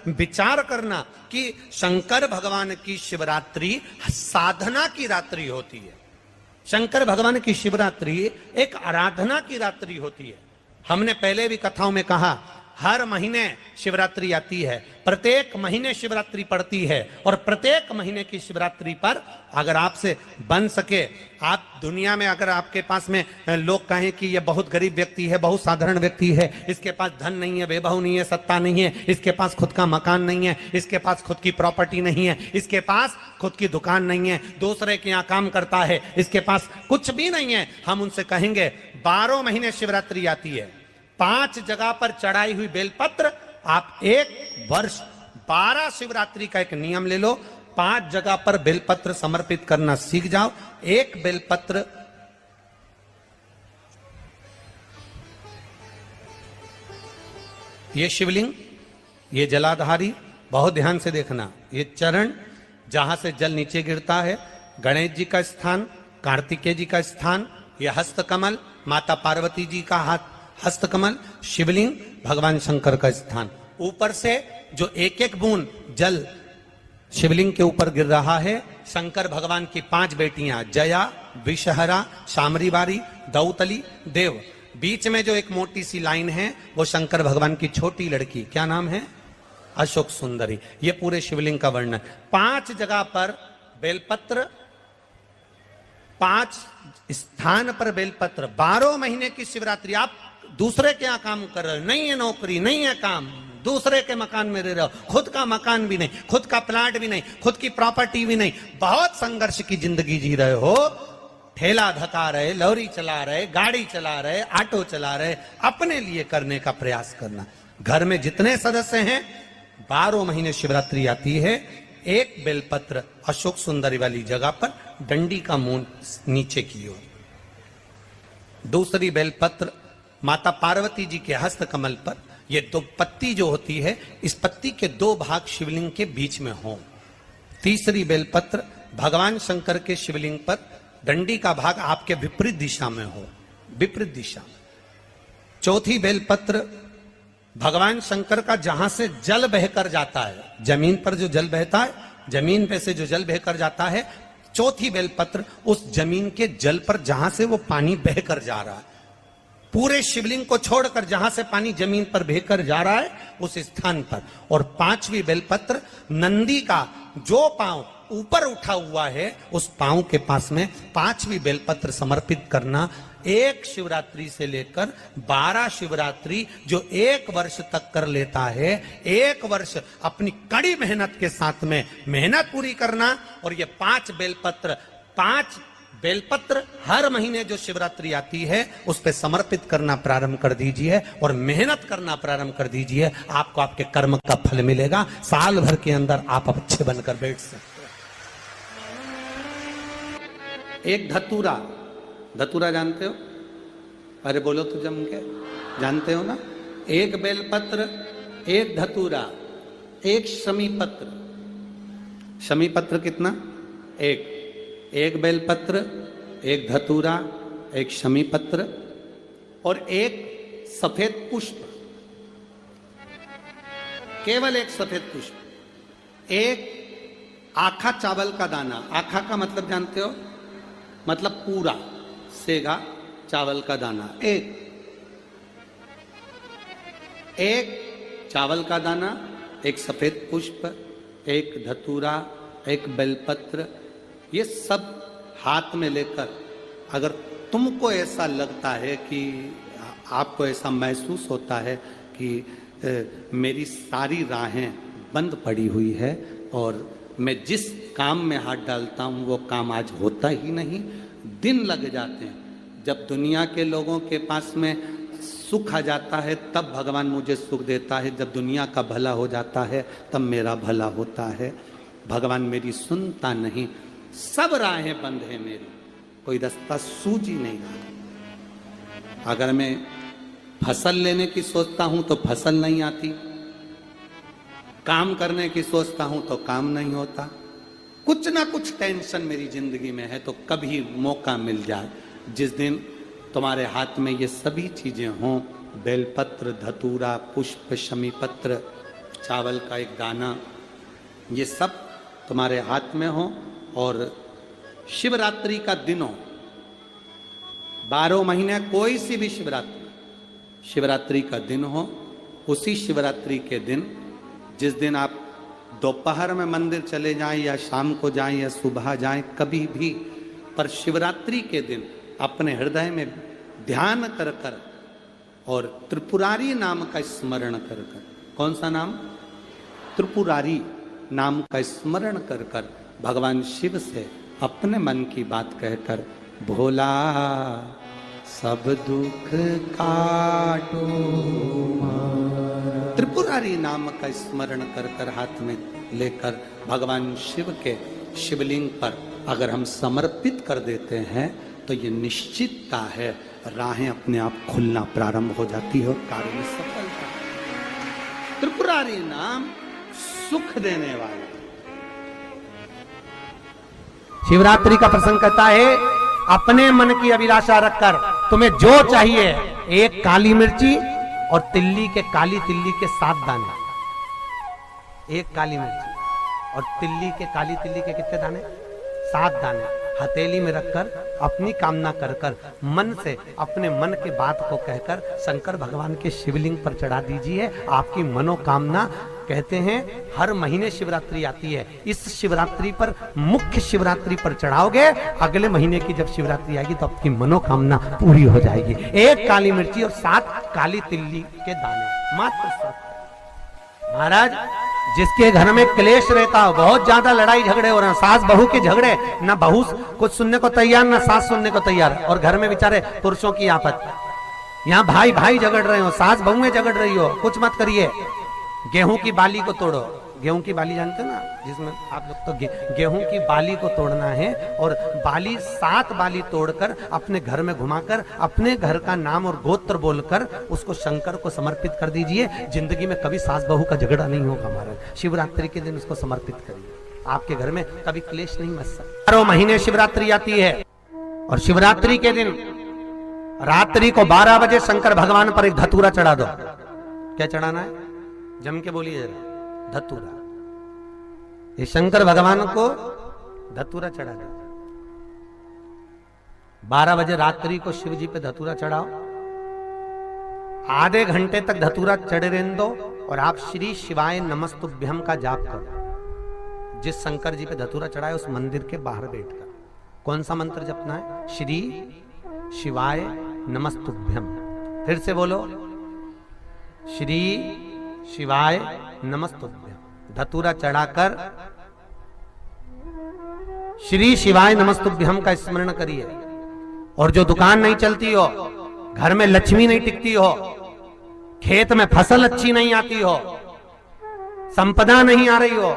विचार करना कि शंकर भगवान की शिवरात्रि साधना की रात्रि होती है। शंकर भगवान की शिवरात्रि एक आराधना की रात्रि होती है। हमने पहले भी कथाओं में कहा, हर महीने शिवरात्रि आती है, प्रत्येक महीने शिवरात्रि पड़ती है, और प्रत्येक महीने की शिवरात्रि पर अगर आपसे बन सके, आप दुनिया में अगर आपके पास में लोग कहें कि ये बहुत गरीब व्यक्ति है, बहुत साधारण व्यक्ति है, इसके पास धन नहीं है, वैभव नहीं है, सत्ता नहीं है, इसके पास खुद का मकान नहीं है, इसके पास खुद की प्रॉपर्टी नहीं है, इसके पास खुद की दुकान नहीं है, दूसरे के यहाँ काम करता है, इसके पास कुछ भी नहीं है, हम उनसे कहेंगे 12 महीने शिवरात्रि आती है, 5 जगह पर चढ़ाई हुई बेलपत्र, आप एक वर्ष 12 शिवरात्रि का एक नियम ले लो, 5 जगह पर बेलपत्र समर्पित करना सीख जाओ। एक बेलपत्र ये शिवलिंग, ये जलाधारी, बहुत ध्यान से देखना, ये चरण जहां से जल नीचे गिरता है, गणेश जी का स्थान, कार्तिकेय जी का स्थान, यह हस्तकमल माता पार्वती जी का हाथ हस्तकमल, शिवलिंग भगवान शंकर का स्थान। ऊपर से जो एक एक बूंद जल शिवलिंग के ऊपर गिर रहा है, शंकर भगवान की 5 बेटियां जया, विषहरा, शामरीवारी, दौतली, देव। बीच में जो एक मोटी सी लाइन है वो शंकर भगवान की छोटी लड़की, क्या नाम है? अशोक सुंदरी। ये पूरे शिवलिंग का वर्णन। 5 जगह पर बेलपत्र, 5 स्थान पर बेलपत्र, 12 महीने की शिवरात्रि। आप दूसरे के यहाँ काम कर रहे हो, नहीं है नौकरी, नहीं है काम, दूसरे के मकान में रह रहे हो, खुद का मकान भी नहीं, खुद का प्लाट भी नहीं, खुद की प्रॉपर्टी भी नहीं, बहुत संघर्ष की जिंदगी जी रहे हो, ठेला धका रहे, लॉरी चला रहे, गाड़ी चला रहे, ऑटो चला रहे, अपने लिए करने का प्रयास करना। घर में जितने सदस्य हैं, 12 महीने शिवरात्रि आती है, एक बेलपत्र अशोक सुंदरी वाली जगह पर, डंडी का मुंह नीचे की ओर। दूसरी बेलपत्र माता पार्वती जी के हस्त कमल पर, ये 2 पत्ती जो होती है, इस पत्ती के 2 भाग शिवलिंग के बीच में हो। तीसरी बेलपत्र भगवान शंकर के शिवलिंग पर, डंडी का भाग आपके विपरीत दिशा में हो, विपरीत दिशा। चौथी बेलपत्र भगवान शंकर का जहां से जल बहकर जाता है, जमीन पर जो जल बहता है, जमीन पे से जो जल बहकर जाता है, चौथी बेलपत्र उस जमीन के जल पर जहां से वो पानी बहकर जा रहा है, पूरे शिवलिंग को छोड़कर जहां से पानी जमीन पर बहकर जा रहा है उस स्थान पर। और 5वीं बेलपत्र नंदी का जो पांव ऊपर उठा हुआ है, उस पांव के पास में 5वीं बेलपत्र समर्पित करना। एक शिवरात्रि से लेकर 12 शिवरात्रि जो 1 वर्ष तक कर लेता है, 1 वर्ष अपनी कड़ी मेहनत के साथ में मेहनत पूरी करना। और ये 5 बेलपत्र हर महीने जो शिवरात्रि आती है उस पे समर्पित करना प्रारंभ कर दीजिए और मेहनत करना प्रारंभ कर दीजिए। आपको आपके कर्म का फल मिलेगा। साल भर के अंदर आप अच्छे बनकर बैठ सकते हैं। एक धतूरा, धतूरा जानते हो? अरे बोलो तो जम के, जानते हो ना? एक बेलपत्र, एक धतूरा, एक शमीपत्र। शमीपत्र कितना? एक बेलपत्र, एक धतूरा, एक शमीपत्र और एक सफेद पुष्प, केवल एक सफेद पुष्प। एक आखा चावल का दाना, आखा का मतलब जानते हो? मतलब पूरा सेगा चावल का दाना। एक चावल का दाना, एक सफेद पुष्प, एक धतूरा, एक बेलपत्र, ये सब हाथ में लेकर अगर तुमको ऐसा लगता है कि आपको ऐसा महसूस होता है कि मेरी सारी राहें बंद पड़ी हुई है और मैं जिस काम में हाथ डालता हूँ वो काम आज होता ही नहीं, दिन लग जाते हैं। जब दुनिया के लोगों के पास में सुख आ जाता है तब भगवान मुझे सुख देता है, जब दुनिया का भला हो जाता है तब मेरा भला होता है। भगवान मेरी सुनता नहीं, सब राहें बंद है मेरी, कोई रास्ता सूझ ही नहीं रहा। अगर मैं फसल लेने की सोचता हूं तो फसल नहीं आती, काम करने की सोचता हूं तो काम नहीं होता, कुछ ना कुछ टेंशन मेरी जिंदगी में है। तो कभी मौका मिल जाए जिस दिन तुम्हारे हाथ में ये सभी चीजें हों, बेलपत्र, धतूरा, पुष्प, शमीपत्र, चावल का एक दाना, ये सब तुम्हारे हाथ में हो और शिवरात्रि का दिन हो, 12 महीने कोई सी भी शिवरात्रि का दिन हो, उसी शिवरात्रि के दिन, जिस दिन आप दोपहर में मंदिर चले जाएं या शाम को जाएं या सुबह जाएं, कभी भी, पर शिवरात्रि के दिन अपने हृदय में ध्यान कर कर और त्रिपुरारी नाम का स्मरण कर कर, कौन सा नाम? त्रिपुरारी नाम का स्मरण कर कर भगवान शिव से अपने मन की बात कहकर, भोला सब दुख काटो, त्रिपुरारी नाम का स्मरण कर कर हाथ में लेकर भगवान शिव के शिवलिंग पर अगर हम समर्पित कर देते हैं तो ये निश्चितता है राहें अपने आप खुलना प्रारंभ हो जाती है और कार्य में सफलता। त्रिपुरारी नाम सुख देने वाला। शिवरात्रि का प्रसंग कहता है, अपने मन की अभिलाषा रखकर तुम्हें जो चाहिए, एक काली मिर्ची और काली तिल्ली के 7 दाने, एक काली मिर्ची और काली तिल्ली के कितने दाने? 7 दाने हथेली में रखकर अपनी कामना कर कर मन से अपने मन की बात को कहकर शंकर भगवान के शिवलिंग पर चढ़ा दीजिए। आपकी मनोकामना, कहते हैं हर महीने शिवरात्रि आती है, इस शिवरात्रि पर, मुख्य शिवरात्रि पर चढ़ाओगे, अगले महीने की जब शिवरात्रि आएगी तो आपकी मनोकामना पूरी हो जाएगी। एक काली मिर्ची और 7 काली तिल्ली के दाने, मात्र 7। महाराज, जिसके घर में क्लेश रहता हो, बहुत ज्यादा लड़ाई झगड़े हो रहे हैं, सास बहू के झगड़े, ना बहू कुछ सुनने को तैयार ना सास सुनने को तैयार, और घर में बेचारे पुरुषों की आफत, यहाँ भाई भाई झगड़ रहे हो, सास बहू में झगड़ रही हो, कुछ मत करिए। गेहूं की बाली को तोड़ो, गेहूं की बाली जानते हो ना, जिसमें आप लोग तो गेहूं की बाली को तोड़ना है, और बाली 7 बाली तोड़कर अपने घर में घुमाकर अपने घर का नाम और गोत्र बोलकर उसको शंकर को समर्पित कर दीजिए। जिंदगी में कभी सास बहू का झगड़ा नहीं होगा। हमारा शिवरात्रि के दिन उसको समर्पित करिए, आपके घर में कभी क्लेश नहीं मच सकता। 12 महीने शिवरात्रि आती है, और शिवरात्रि के दिन रात्रि को 12 बजे शंकर भगवान पर एक धतूरा चढ़ा दो। क्या चढ़ाना है? जम के बोलिए जरा, धतूरा। ये शंकर भगवान को धतूरा चढ़ा दो। 12 बजे रात्रि को शिव जी पे धतूरा चढ़ाओ, आधे घंटे तक धतूरा चढ़े रहने दो, और आप श्री शिवाय नमस्तुभ्यम का जाप करो। जिस शंकर जी पे धतूरा चढ़ाए उस मंदिर के बाहर बैठकर कौन सा मंत्र जपना है? श्री शिवाय नमस्तुभ्यम। फिर से बोलो, श्री शिवाय नमस्तुभ्यम। धतूरा चढ़ाकर श्री शिवाय नमस्तुभ्यम का स्मरण करिए। और जो दुकान नहीं चलती हो, घर में लक्ष्मी नहीं टिकती हो, खेत में फसल अच्छी नहीं आती हो, संपदा नहीं आ रही हो,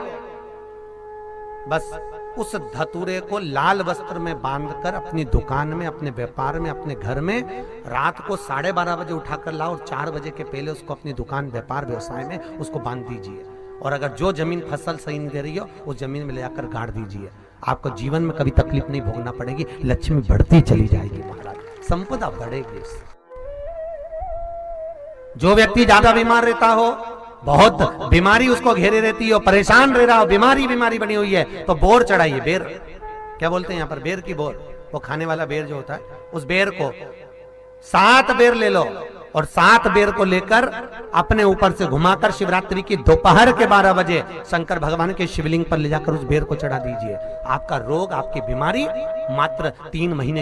बस उस धतूरे को लाल वस्त्र में बांधकर अपनी दुकान में, अपने व्यापार में, अपने घर में रात को 12:30 बजे उठाकर लाओ, और 4 बजे के पहले उसको अपनी दुकान, व्यापार, व्यवसाय में उसको बांध दीजिए। और अगर जो जमीन फसल सही नहीं दे रही हो, उस जमीन में ले आकर गाड़ दीजिए। आपको जीवन में कभी तकलीफ नहीं भोगना पड़ेगी, लक्ष्मी बढ़ती चली जाएगी महाराज, संपदा बढ़ेगी। जो व्यक्ति ज्यादा बीमार रहता हो, बहुत बीमारी उसको घेरे रहती हो, परेशान रह रहा हो, बीमारी बनी हुई है, तो बोर चढ़ाइए। बेर, क्या बोलते हैं यहाँ पर? बेर की बोर, वो खाने वाला बेर जो होता है, उस बेर को 7 बेर ले लो, और 7 बेर को लेकर अपने ऊपर से घुमाकर शिवरात्रि की दोपहर के 12 बजे शंकर भगवान के शिवलिंग पर ले जाकर उस बेर को चढ़ा दीजिए। आपका रोग, आपकी बीमारी मात्र 3 महीने